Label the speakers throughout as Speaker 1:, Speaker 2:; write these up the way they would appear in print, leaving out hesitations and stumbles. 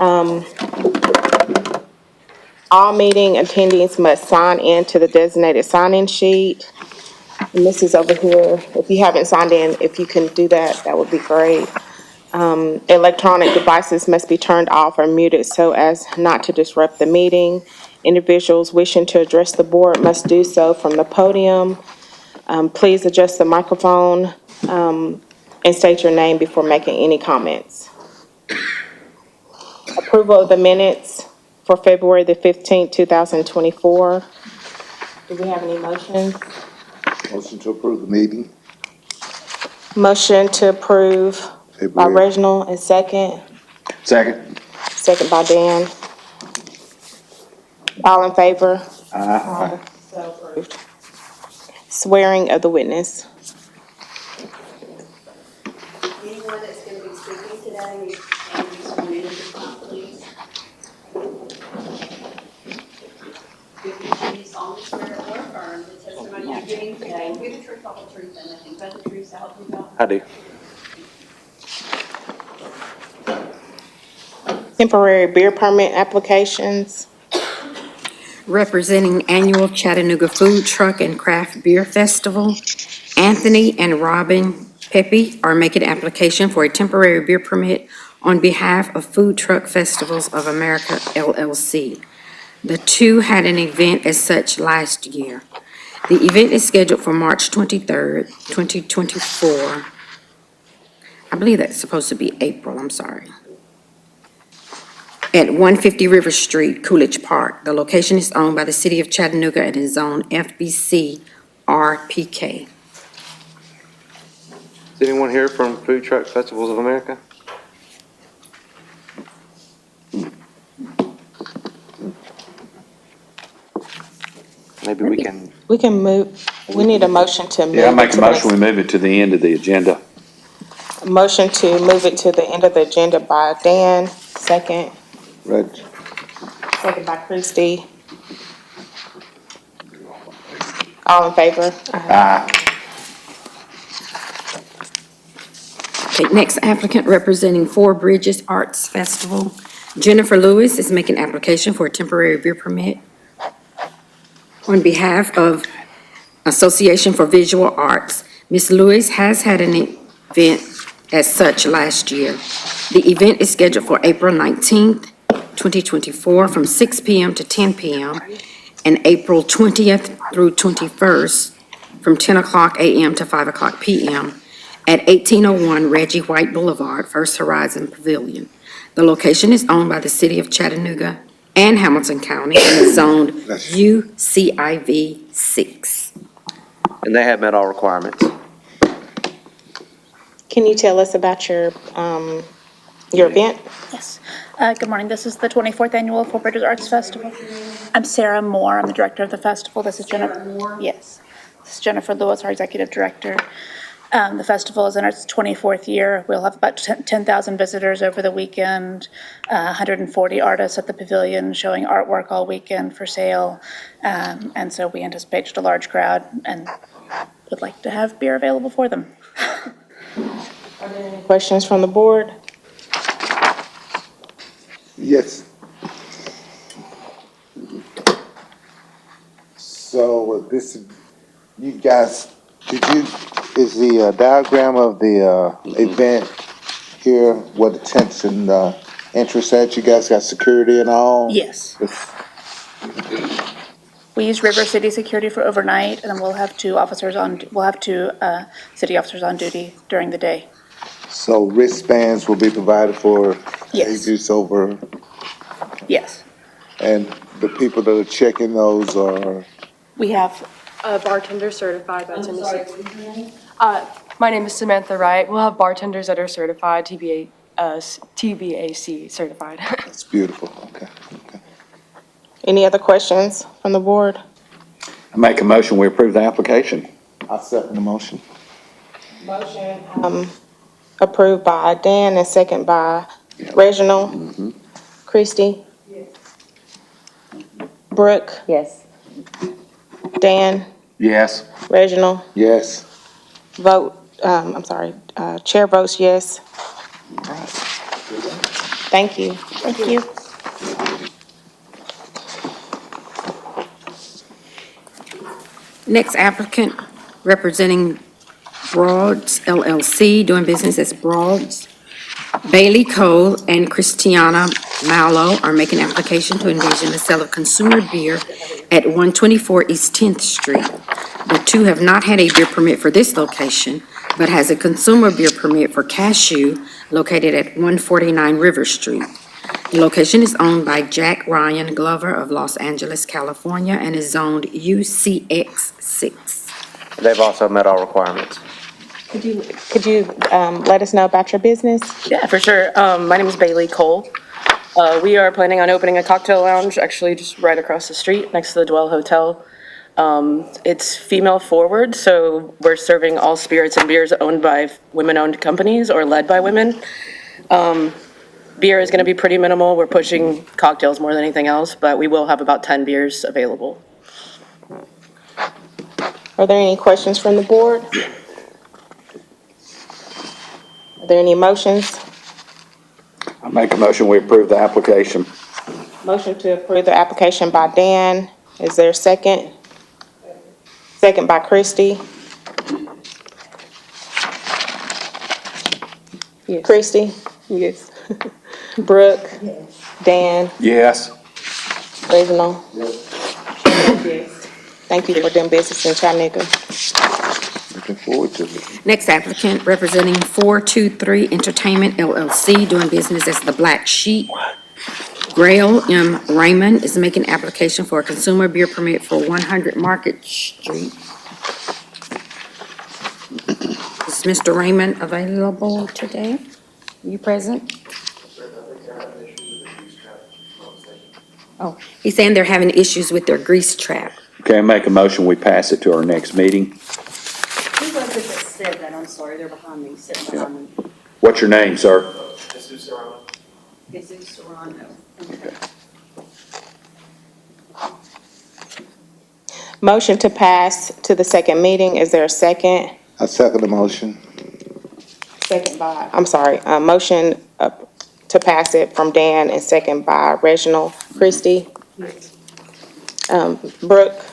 Speaker 1: All meeting attendees must sign in to the designated sign-in sheet. And this is over here. If you haven't signed in, if you can do that, that would be great. Electronic devices must be turned off or muted so as not to disrupt the meeting. Individuals wishing to address the board must do so from the podium. Please adjust the microphone, and state your name before making any comments. Approval of the minutes for February the 15th, 2024. Do we have any motions?
Speaker 2: Motion to approve the meeting.
Speaker 1: Motion to approve by
Speaker 2: February.
Speaker 1: Reginald and second
Speaker 3: Second.
Speaker 1: by Dan. All in favor?
Speaker 3: Aye.
Speaker 1: So approved. Swearing of the witness.
Speaker 4: Anyone that's going to be speaking today, and be sworn in at this time, please. If you solemnly swear or affirm the testimony you're giving today will be the truth, the whole truth, and nothing but the truth, so help you God.
Speaker 3: I do.
Speaker 1: Temporary beer permit applications.
Speaker 5: Representing annual Chattanooga Food Truck and Craft Beer Festival, Anthony and Robin Pepe are making application for a temporary beer permit on behalf of Food Truck Festivals of America, LLC. The two had an event as such last year. The event is scheduled for March 23rd, 2024. I believe that's supposed to be April, I'm sorry. At 150 River Street, Coolidge Park. The location is owned by the City of Chattanooga and is zoned FBC RPK.
Speaker 6: Is anyone here from Food Truck Festivals of America? Maybe we can,
Speaker 1: We can move, we need a motion to move.
Speaker 3: Yeah, I
Speaker 1: it
Speaker 3: make
Speaker 1: to
Speaker 3: a
Speaker 1: the
Speaker 3: motion, we move it to the end of the agenda.
Speaker 1: next- Motion to move it to the end of the agenda by Dan, second
Speaker 2: Reg.
Speaker 1: by Christie. All in favor?
Speaker 3: Aye.
Speaker 5: Okay, next applicant representing Four Bridges Arts Festival. Jennifer Lewis is making application for a temporary beer permit on behalf of Association for Visual Arts. Ms. Lewis has had an event as such last year. The event is scheduled for April 19th, 2024, from 6 p.m. to 10 p.m., and April 20th through 21st, from 10 o'clock a.m. to 5 o'clock p.m., at 1801 Reggie White Boulevard, First Horizon Pavilion. The location is owned by the City of Chattanooga and Hamilton County and is zoned UCIV 6.
Speaker 6: and they have met all requirements.
Speaker 1: Can you tell us about your event?
Speaker 7: Yes. Good morning. This is the 24th Annual Four Bridges Arts Festival. I'm Sarah Moore. I'm the director of the festival. This is Jennifer.
Speaker 4: Moore?
Speaker 7: Yes. This is Jennifer Lewis, our executive director. The festival is in its 24th year. We'll have about 10,000 visitors over the weekend, 140 artists at the pavilion showing artwork all weekend for sale. And so we anticipate just a large crowd and would like to have beer available for them.
Speaker 1: Are there any questions from the board?
Speaker 2: Yes. So this, you guys, is the diagram of the event here, what the tents and interest at? You guys got security and all?
Speaker 7: Yes. We use River City Security for overnight, and then we'll have two city officers on duty during the day.
Speaker 2: So wristbands will be provided for
Speaker 7: Yes.
Speaker 2: ages over,
Speaker 7: Yes.
Speaker 2: and the people that are checking those are,
Speaker 7: We have,
Speaker 8: Bartender certified by Tennessee. My name is Samantha Wright. We'll have bartenders that are certified, TBAC certified.
Speaker 2: it's beautiful, okay.
Speaker 1: Any other questions from the board?
Speaker 3: I make a motion, we approve the application.
Speaker 2: I'll second the motion.
Speaker 1: Motion approved by Dan and second by Reginald. Christie? Brooke?
Speaker 4: Yes.
Speaker 1: Dan?
Speaker 3: Yes.
Speaker 1: Reginald?
Speaker 2: Yes.
Speaker 1: Vote, chair votes yes. Thank you.
Speaker 7: Thank you.
Speaker 5: Next applicant, representing Broads LLC, doing business as Broads. Bailey Cole and Christiana Mallow are making application to engage in the sale of consumer beer at 124 East 10th Street. The two have not had a beer permit for this location, but has a consumer beer permit for Cashew located at 149 River Street. The location is owned by Jack Ryan Glover of Los Angeles, California, and is zoned UCX 6.
Speaker 6: They've also met all requirements.
Speaker 1: Could you let us know about your business?
Speaker 9: Yeah, for sure. My name is Bailey Cole. We are planning on opening a cocktail lounge, actually just right across the street, next to the Dwell Hotel. It's female forward, so we're serving all spirits and beers owned by women-owned companies or led by women. Beer is going to be pretty minimal. We're pushing cocktails more than anything else, but we will have about 10 beers available.
Speaker 1: Are there any questions from the board? Are there any motions?
Speaker 3: I make a motion, we approve the application.
Speaker 1: Motion to approve the application by Dan. Is there a second? Second by Christie.
Speaker 9: Yes.
Speaker 1: Christie?
Speaker 9: Yes.
Speaker 1: Brooke? Dan?
Speaker 3: Yes.
Speaker 1: Reginald? Thank you for doing business in Chattanooga.
Speaker 2: Looking forward to it.
Speaker 5: Next applicant, representing 423 Entertainment LLC, doing business as The Black Sheep. Grail M. Raymond is making application for a consumer beer permit for 100 Market Street. Is Mr. Raymond available today? Are you present? Oh, he's saying they're having issues with their grease trap.
Speaker 3: Okay, I make a motion, we pass it to our next meeting.
Speaker 4: Who was it that said that? I'm sorry, they're behind me, sitting behind me.
Speaker 3: What's your name, sir?
Speaker 4: Jesus Serrano.
Speaker 1: Motion to pass to the second meeting. Is there a second?
Speaker 2: I second the motion.
Speaker 1: Second by, I'm sorry, motion to pass it from Dan and second by Reginald. Christie? Brooke?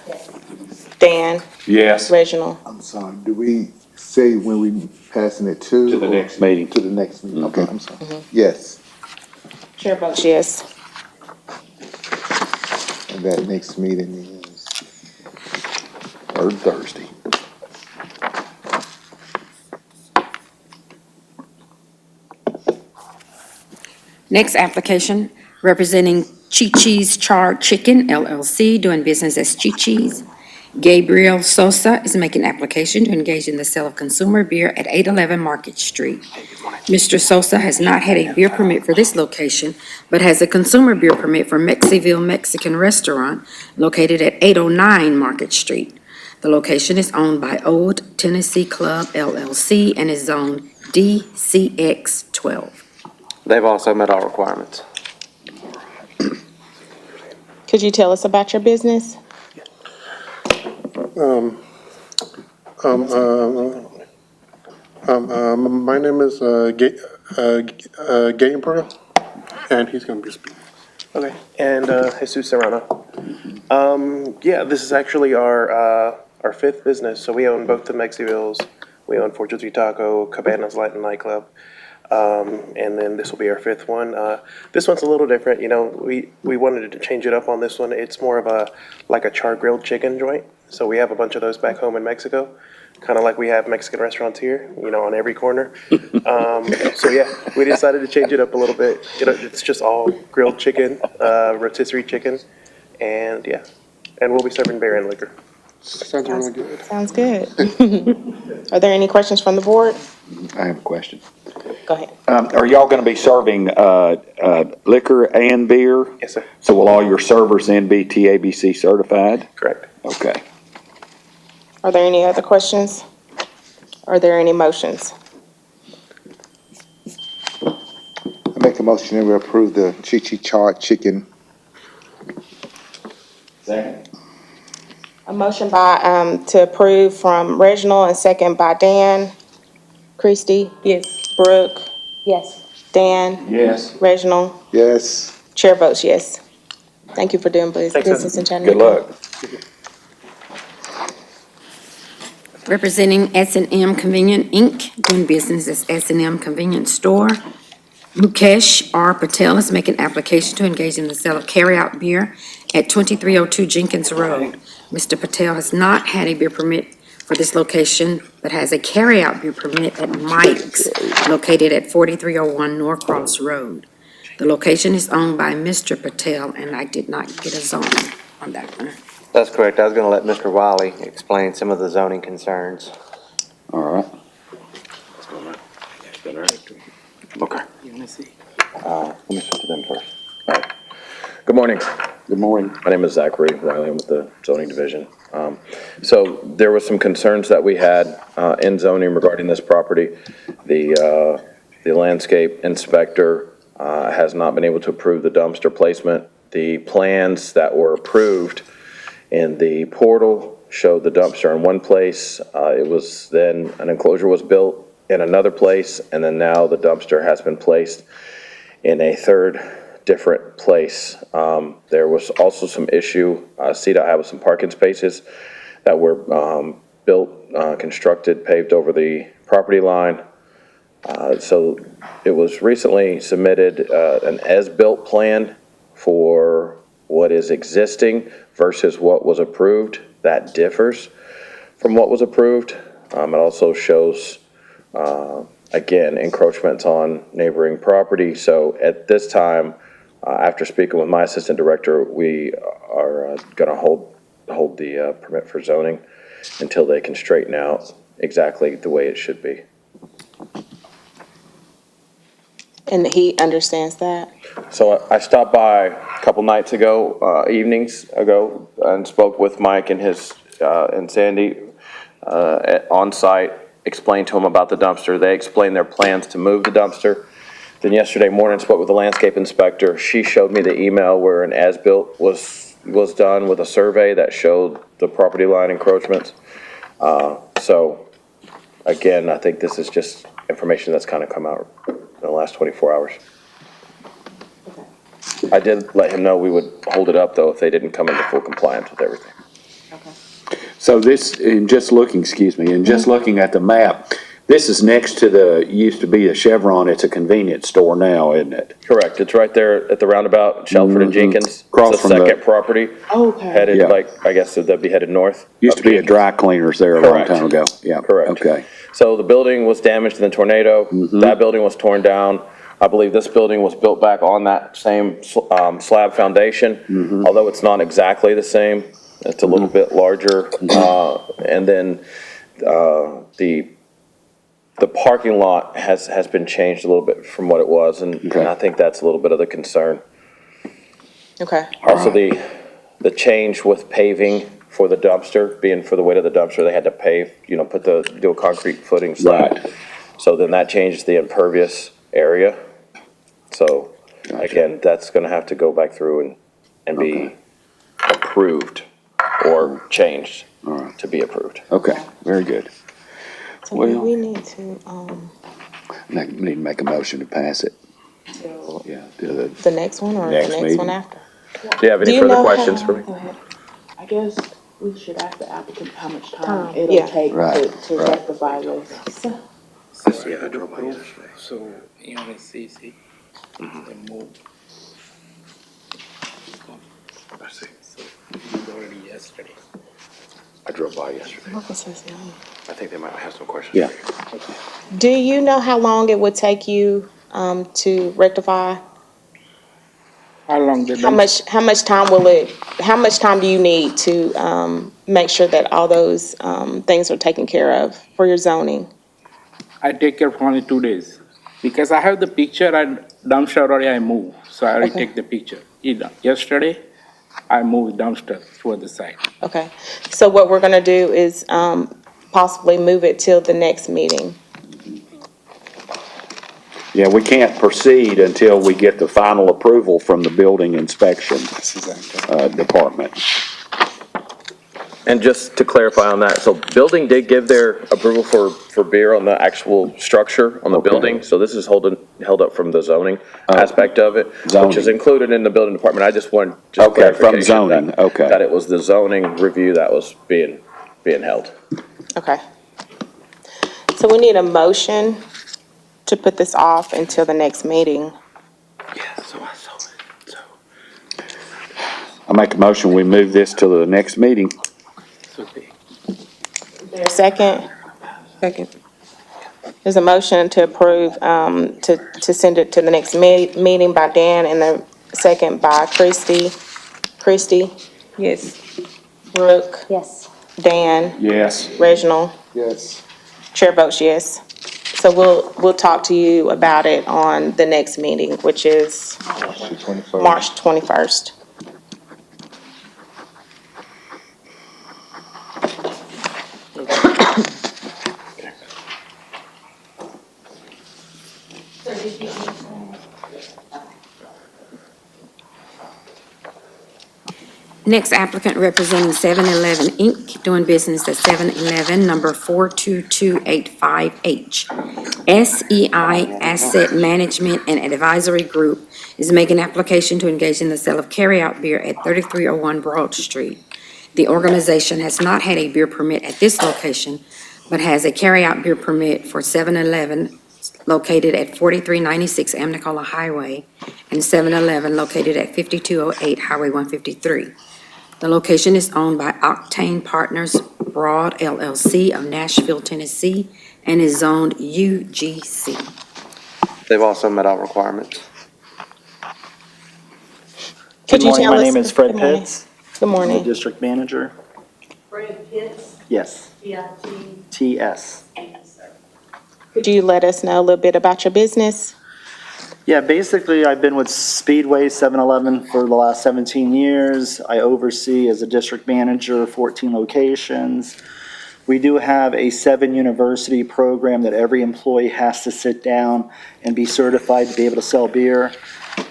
Speaker 1: Dan?
Speaker 3: Yes.
Speaker 1: Reginald?
Speaker 2: I'm sorry, do we say when we passing it to?
Speaker 3: To the next meeting.
Speaker 2: To the next meeting, okay, I'm sorry. Yes,
Speaker 1: Chair votes yes.
Speaker 2: and that next meeting is,
Speaker 3: Third Thursday.
Speaker 5: Next application, representing Chi-Chi's Charred Chicken LLC, doing business as Chi-Chi's. Gabriel Sosa is making application to engage in the sale of consumer beer at 811 Market Street. Mr. Sosa has not had a beer permit for this location, but has a consumer beer permit for Mexiville Mexican Restaurant located at 809 Market Street. The location is owned by Old Tennessee Club LLC and is zoned DCX 12.
Speaker 6: They've also met all requirements.
Speaker 1: Could you tell us about your business?
Speaker 10: My name is Gabriel, and he's going to be speaking.
Speaker 11: Okay, and Jesus Serrano. Yeah, this is actually our fifth business. So we own both the Mexivilles. We own 423 Taco, Cabanas Light and Nightclub. And then this will be our fifth one. This one's a little different. You know, we wanted to change it up on this one. It's more of like a char grilled chicken joint. So we have a bunch of those back home in Mexico, kind of like we have Mexican restaurants here, you know, on every corner. So yeah, we decided to change it up a little bit. You know, it's just all grilled chicken, rotisserie chicken, and yeah, and we'll be serving beer and liquor.
Speaker 10: Sounds really good.
Speaker 1: Sounds good. Are there any questions from the board?
Speaker 3: I have a question.
Speaker 1: Go ahead.
Speaker 3: Are y'all gonna be serving, liquor and beer?
Speaker 11: Yes, sir.
Speaker 3: So will all your servers then be TABC certified?
Speaker 11: Correct.
Speaker 3: Okay.
Speaker 1: Are there any other questions? Are there any motions?
Speaker 2: I make a motion that we approve the Chi-Chi Charred Chicken.
Speaker 3: Second.
Speaker 1: A motion by, to approve from Reginald and second by Dan. Christie?
Speaker 9: Yes.
Speaker 1: Brooke?
Speaker 9: Yes.
Speaker 1: Dan?
Speaker 3: Yes.
Speaker 1: Reginald?
Speaker 2: Yes.
Speaker 1: Chair votes yes. Thank you for doing business in Chattanooga.
Speaker 3: Good luck.
Speaker 5: Representing S&M Convenient Inc., doing business as S&M Convenience Store. Mukesh R. Patel is making application to engage in the sale of carryout beer at 2302 Jenkins Road. Mr. Patel has not had a beer permit for this location, but has a carryout beer permit at Mike's, located at 4301 Norcross Road. The location is owned by Mr. Patel, and I did not get a zone on that one.
Speaker 6: That's correct. I was going to let Mr. Wiley explain some of the zoning concerns.
Speaker 3: All right. Okay. Let me switch to them first.
Speaker 12: All right. Good morning.
Speaker 3: Good morning.
Speaker 12: My name is Zachary Wiley. I'm with the zoning division. So there were some concerns that we had in zoning regarding this property. The landscape inspector has not been able to approve the dumpster placement. The plans that were approved in the portal showed the dumpster in one place. It was then an enclosure was built in another place, and then now the dumpster has been placed in a third different place. There was also some issue, CDOT had with some parking spaces that were built, constructed, paved over the property line. So it was recently submitted an as-built plan for what is existing versus what was approved. That differs from what was approved. It also shows, again, encroachments on neighboring property. So at this time, after speaking with my assistant director, we are going to hold the permit for zoning until they can straighten out exactly the way it should be.
Speaker 1: And he understands that?
Speaker 12: So I stopped by a couple nights ago, evenings ago, and spoke with Mike and his and Sandy on site, explained to them about the dumpster. They explained their plans to move the dumpster. Then yesterday morning, spoke with the landscape inspector. She showed me the email where an as-built was done with a survey that showed the property line encroachments. So again, I think this is just information that's kind of come out in the last 24 hours. I did let him know we would hold it up, though, if they didn't come into full compliance with everything.
Speaker 3: So this, in just looking, looking at the map, this is next to used to be a Chevron. It's a convenience store now, isn't it?
Speaker 12: Correct. It's right there at the roundabout, Shelford and Jenkins.
Speaker 3: Across
Speaker 12: It's the
Speaker 3: from the-
Speaker 12: second property.
Speaker 1: Okay.
Speaker 12: Headed,
Speaker 3: Yeah.
Speaker 12: like, I guess that'd be headed north.
Speaker 3: Used to be a
Speaker 12: Jenkins.
Speaker 3: dry cleaners there a long
Speaker 12: Correct.
Speaker 3: time ago. Yeah.
Speaker 12: Correct.
Speaker 3: Okay.
Speaker 12: So the building was damaged in the tornado. That building was torn down. I believe this building was built back on that same slab foundation, although it's not exactly the same. It's a little bit larger. And then the parking lot has been changed a little bit from what it was, and I think that's a little bit of the concern.
Speaker 1: Okay.
Speaker 12: Also, the change with paving for the dumpster, being for the weight of the dumpster, they had to pave, do a concrete footing slab.
Speaker 3: Right.
Speaker 12: So then that changes the impervious area. So again, that's gonna have to go back through and be approved or changed to be approved.
Speaker 3: Okay. Very good.
Speaker 1: So
Speaker 3: Well-
Speaker 1: we need to,
Speaker 3: Need to make a motion to pass it.
Speaker 1: to
Speaker 3: Yeah. To
Speaker 1: the next one or the
Speaker 3: Next
Speaker 1: next
Speaker 3: meeting.
Speaker 1: one after?
Speaker 12: Do you have
Speaker 1: Do
Speaker 12: any
Speaker 1: you
Speaker 12: further
Speaker 1: know
Speaker 12: questions
Speaker 1: how-
Speaker 12: for me?
Speaker 1: Go ahead.
Speaker 13: I guess we should ask the applicant how much
Speaker 1: Time,
Speaker 13: time
Speaker 1: yeah.
Speaker 13: it'll take
Speaker 3: Right,
Speaker 13: to
Speaker 3: right.
Speaker 13: rectify this.
Speaker 14: So, you know, see, they move.
Speaker 12: I see.
Speaker 14: So, it's already yesterday.
Speaker 12: I drove by yesterday.
Speaker 1: What was his name?
Speaker 12: I think they might have some questions.
Speaker 3: Yeah.
Speaker 1: Do you know how long it would take you, to rectify?
Speaker 14: How long they
Speaker 1: How much time do you need to, make sure that all those, things are taken care of for your zoning?
Speaker 14: I take care for only 2 days. Because I have the picture and dumpster already I move, so I already
Speaker 1: Okay.
Speaker 14: take the picture. Yesterday, I moved dumpster to the side.
Speaker 1: Okay, so what we're gonna do is, possibly move it till the next meeting.
Speaker 3: Yeah, we can't proceed until we get the final approval from the building inspection department.
Speaker 12: And just to clarify on that, so building did give their approval for beer on the actual structure on the building. So this is held up from the zoning aspect of it, which is
Speaker 3: Zoning.
Speaker 12: included in the building department. I just wanted just
Speaker 3: Okay, from
Speaker 12: clarification
Speaker 3: zoning,
Speaker 12: that-
Speaker 3: okay.
Speaker 12: That it was the zoning review that was being held.
Speaker 1: Okay. So we need a motion to put this off until the next meeting.
Speaker 3: I make a motion, we move this to the next meeting.
Speaker 1: Is there a second? Second. There's a motion to approve, to send it to the next meeting by Dan and the second by Christie. Christie?
Speaker 13: Yes.
Speaker 1: Brooke?
Speaker 13: Yes.
Speaker 1: Dan?
Speaker 3: Yes.
Speaker 1: Reginald?
Speaker 2: Yes.
Speaker 1: Chair votes yes. So we'll talk to you about it on the next meeting, which is March 21st.
Speaker 5: Next applicant representing 7-Eleven Inc., doing business at 7-Eleven, number 42285H. SEI Asset Management and Advisory Group is making application to engage in the sale of carryout beer at 3301 Broad Street. The organization has not had a beer permit at this location, but has a carryout beer permit for 7-Eleven located at 4396 Amnicola Highway and 7-Eleven located at 5208 Highway 153. The location is owned by Octane Partners Broad LLC of Nashville, Tennessee, and is zoned UGC.
Speaker 6: They've also met our requirements.
Speaker 1: Could you tell us?
Speaker 15: My name is Fred
Speaker 1: Good morning.
Speaker 15: Pitts.
Speaker 1: Good
Speaker 15: I'm the
Speaker 1: morning.
Speaker 15: district manager.
Speaker 4: Fred Pitts,
Speaker 15: Yes,
Speaker 4: PIT.
Speaker 15: TS.
Speaker 4: Thank you, sir.
Speaker 1: Could you let us know a little bit about your business?
Speaker 15: Yeah, basically, I've been with Speedway 7-Eleven for the last 17 years. I oversee as a district manager 14 locations. We do have a 7-university program that every employee has to sit down and be certified to be able to sell beer.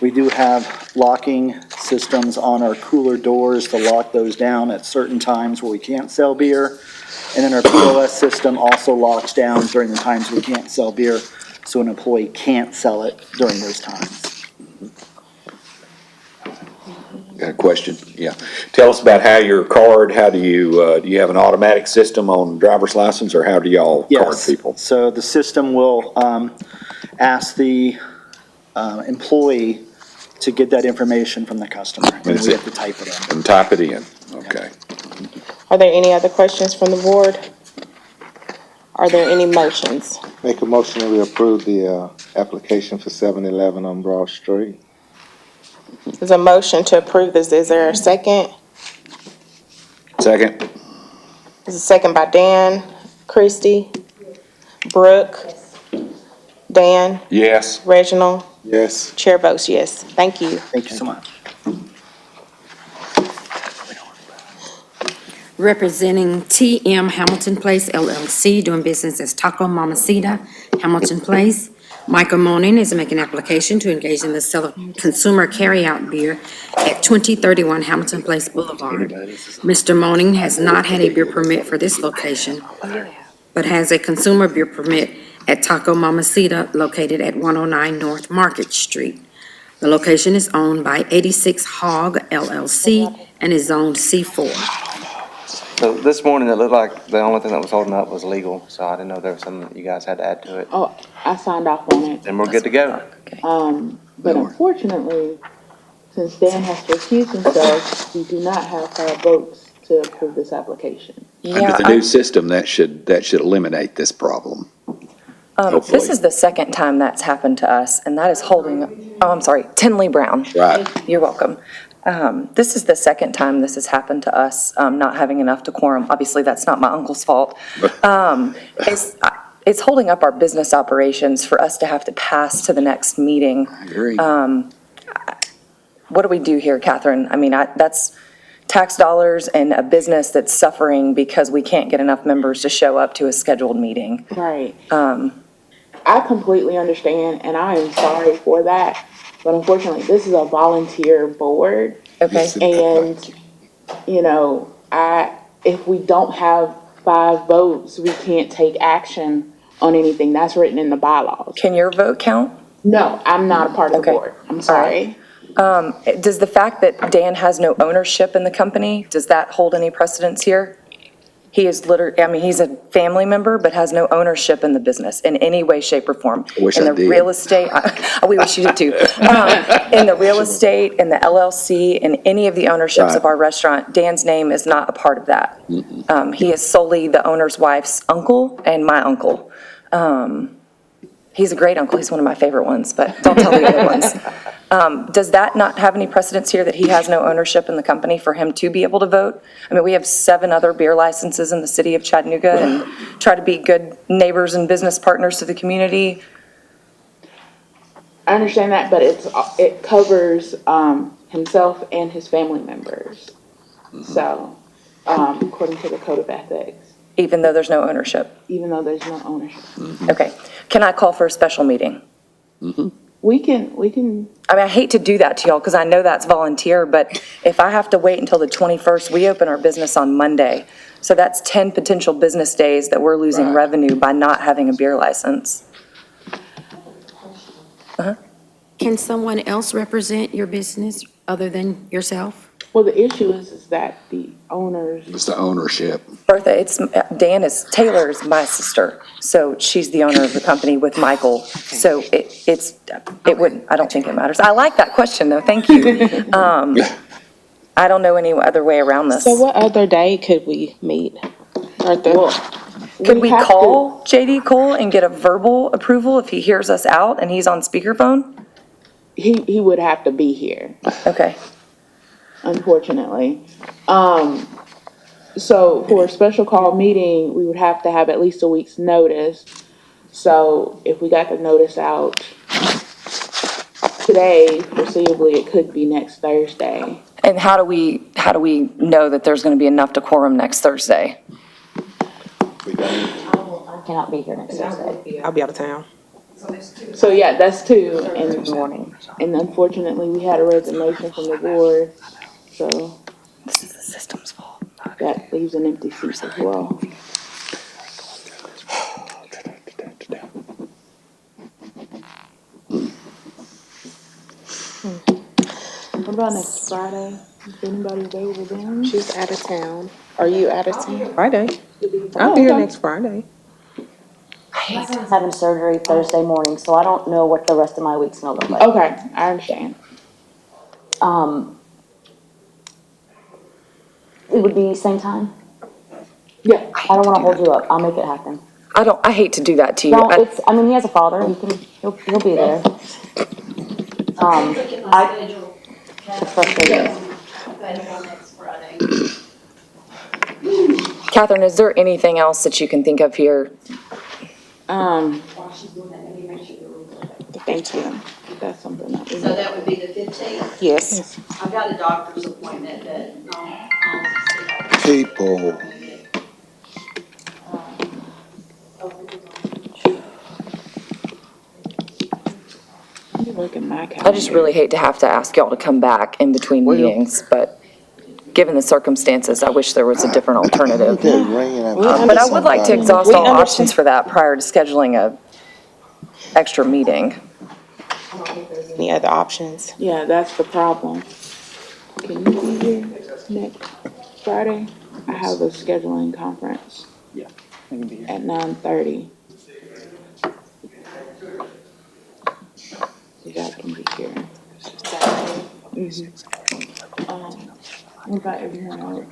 Speaker 15: We do have locking systems on our cooler doors to lock those down at certain times where we can't sell beer. And then our POS system also locks down during the times we can't sell beer, so an employee can't sell it during those times.
Speaker 3: Got a question? Yeah. Tell us about how your card, how do you have an automatic system on driver's license, or how do y'all card
Speaker 15: Yes.
Speaker 3: people?
Speaker 15: So the system will ask the employee to get that information from the customer, and
Speaker 3: That's
Speaker 15: we
Speaker 3: it.
Speaker 15: have to type it in.
Speaker 3: And type it in, okay.
Speaker 1: Are there any other questions from the board? Are there any motions?
Speaker 2: Make a motion that we approve the application for 7-Eleven on Broad Street.
Speaker 1: There's a motion to approve this. Is there a second?
Speaker 3: Second?
Speaker 1: There's a second by Dan. Christie? Brooke? Dan?
Speaker 3: Yes.
Speaker 1: Reginald?
Speaker 2: Yes.
Speaker 1: Chair votes yes. Thank you.
Speaker 15: Thank you so much.
Speaker 5: Representing TM Hamilton Place LLC, doing business as Taco Mamacita, Hamilton Place. Michael Monin is making application to engage in the sale of consumer carryout beer at 2031 Hamilton Place Boulevard. Mr. Monin has not had a beer permit for this location, but has a consumer beer permit at Taco Mamacita located at 109 North Market Street. The location is owned by 86 Hog LLC and is zoned C4.
Speaker 6: So this morning, it looked like the only thing that was holding up was legal, so I didn't know there was something that you guys had to add to it.
Speaker 13: Oh, I signed off on it.
Speaker 6: And we're good to go.
Speaker 13: But unfortunately, since Dan has to recuse himself, we do not have 5 votes to approve this application.
Speaker 3: Under the new system, that should eliminate this problem.
Speaker 16: This is the second time that's happened to us, and that is Tinley Brown.
Speaker 3: Right.
Speaker 16: You're welcome. This is the second time this has happened to us, not having enough decorum. Obviously, that's not my uncle's fault. It's holding up our business operations for us to have to pass to the next meeting.
Speaker 3: I agree.
Speaker 16: What do we do here, Catherine? I mean, that's tax dollars and a business that's suffering because we can't get enough members to show up to a scheduled meeting.
Speaker 13: Right. I completely understand, and I am sorry for that. But unfortunately, this is a volunteer board.
Speaker 16: Okay.
Speaker 13: And, you know, if we don't have 5 votes, we can't take action on anything. That's written in the bylaws.
Speaker 16: Can your vote count?
Speaker 13: No, I'm not a part of the
Speaker 16: Okay.
Speaker 13: board. I'm sorry.
Speaker 16: Does the fact that Dan has no ownership in the company, does that hold any precedence here? He is literally, I mean, he's a family member, but has no ownership in the business in any way, shape, or form.
Speaker 3: Wish
Speaker 16: In
Speaker 3: I
Speaker 16: the
Speaker 3: did.
Speaker 16: real estate, we wish you did too. In the real estate, in the LLC, in any of the ownerships of
Speaker 3: Right.
Speaker 16: our restaurant, Dan's name is not a part of that. He is solely the owner's wife's uncle and my uncle. He's a great uncle. He's one of my favorite ones, but don't tell the other ones. Does that not have any precedence here that he has no ownership in the company for him to be able to vote? I mean, we have 7 other beer licenses in the city of Chattanooga and try to be good neighbors and business partners to the community.
Speaker 13: I understand that, but it covers himself and his family members. So, according to the code of ethics,
Speaker 16: Even though there's no ownership.
Speaker 13: even though there's no ownership.
Speaker 16: Okay. Can I call for a special meeting?
Speaker 13: We can,
Speaker 16: I mean, I hate to do that to y'all because I know that's volunteer, but if I have to wait until the 21st, we open our business on Monday. So that's 10 potential business days that we're losing revenue by not having a beer license.
Speaker 5: Can someone else represent your business other than yourself?
Speaker 13: well, the issue is that the owners,
Speaker 3: It's the ownership.
Speaker 16: Bertha, Taylor is my sister, so she's the owner of the company with Michael. So it wouldn't, I don't think it matters. I like that question though, thank you. I don't know any other way around this.
Speaker 1: So what other day could we meet?
Speaker 16: Could we
Speaker 13: have
Speaker 16: call JD Cole and get a verbal approval if he hears us out and he's on speakerphone?
Speaker 13: he would have to be here,
Speaker 16: Okay.
Speaker 13: unfortunately. So for a special call meeting, we would have to have at least a week's notice. So if we got the notice out today, foreseeably, it could be next Thursday.
Speaker 16: And how do we know that there's going to be enough to quorum next Thursday?
Speaker 17: I cannot be here next Thursday.
Speaker 1: I'll be out of town.
Speaker 13: So yeah, that's 2 in the morning. And unfortunately, we had a resignation from the board, so
Speaker 16: This is the system's fault.
Speaker 13: that leaves an empty seat as well. What about next Friday? Is anybody available then?
Speaker 1: She's out of town. Are you out of town?
Speaker 18: Friday.
Speaker 13: Oh,
Speaker 18: I'll be here
Speaker 13: okay.
Speaker 18: next Friday.
Speaker 17: My son's having surgery Thursday morning, so I don't know what the rest of my week's gonna look like.
Speaker 13: Okay, I understand.
Speaker 17: It would be same time?
Speaker 13: Yeah.
Speaker 17: I don't wanna hold you up, I'll make it happen.
Speaker 16: I hate to do that to you.
Speaker 17: No, I mean, he has a father, he'll be there. It's frustrating.
Speaker 4: Next Friday.
Speaker 16: Catherine, is there anything else that you can think of here?
Speaker 13: Thank you. That's something that we.
Speaker 4: So that would be the 15th?
Speaker 1: Yes.
Speaker 4: I've got a doctor's appointment that I'll
Speaker 2: People.
Speaker 13: Let me look at my calendar.
Speaker 16: I just really hate to have to ask y'all to come back in between meetings, but given the circumstances, I wish there was a different alternative. But I would like to exhaust all options for that prior to scheduling a extra meeting.
Speaker 1: Any other options?
Speaker 13: Yeah, that's the problem. Can you be here next Friday? I have a scheduling conference.
Speaker 15: Yeah, I can be here.
Speaker 13: At 9:30. You guys can be here. What about everyone else?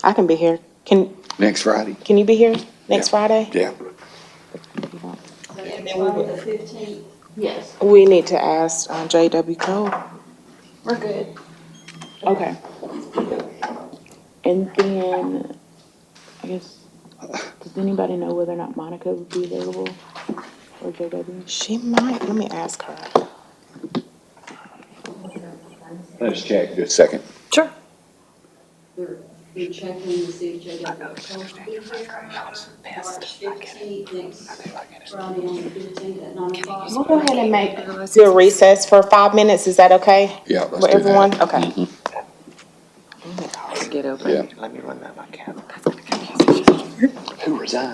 Speaker 1: I can be here.
Speaker 3: Next Friday?
Speaker 1: Can you be here next Friday?
Speaker 3: Yeah.
Speaker 4: Next Friday, the 15th.
Speaker 13: Yes.
Speaker 1: We need to ask J.W. Cole.
Speaker 4: We're good.
Speaker 13: Okay. And then, I guess, does anybody know whether or not Monica would be available? Or JW?
Speaker 1: She might. Let me ask her.
Speaker 3: Let's check just a second.
Speaker 16: Sure.
Speaker 4: We're checking to see if JW will be here. March 15th, next Friday on the 15th at 9 o'clock.
Speaker 1: We'll go ahead and do a recess for 5 minutes. Is that okay?
Speaker 3: Yeah, let's
Speaker 1: For
Speaker 3: do
Speaker 1: everyone?
Speaker 3: that.
Speaker 1: Okay.
Speaker 16: get open.
Speaker 3: Yeah.
Speaker 6: Let me run that by Cap.
Speaker 3: Who resigned?